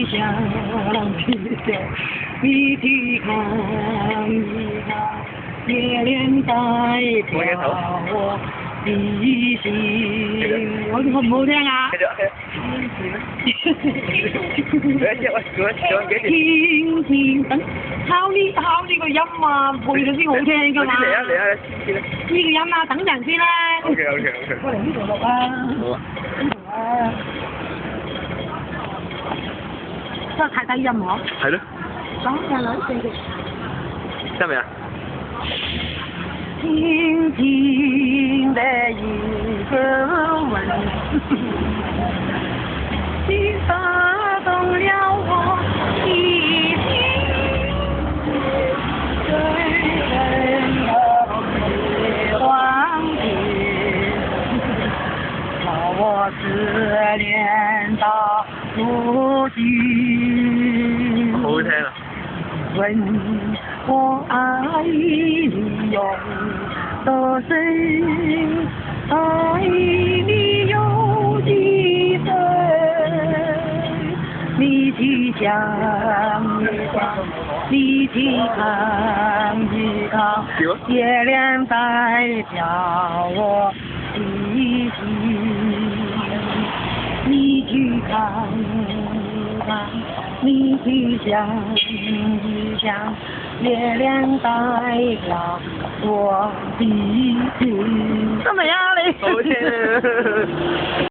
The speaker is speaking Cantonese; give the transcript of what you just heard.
想你去看一看，月亮代表我的心。我好唔好聽啊？聽聽等抄呢個音啊，配咗先好聽㗎嘛。嚟啊！呢個音啊，等陣先啦。OK。過嚟呢度錄啊。好啊。呢度啊。真係太低音嗬。係咯。講嘅女繼續。得未啊？輕輕的一個吻，你打動了我的心，最深的忘記，把我思念到如今。好好聽啊！問我愛你有多深，愛你有幾分？你去想一想，你去看一看，月亮代表我的心。你去看一看，你去想一想，月亮代表我的心。得未啊你？好聽啊！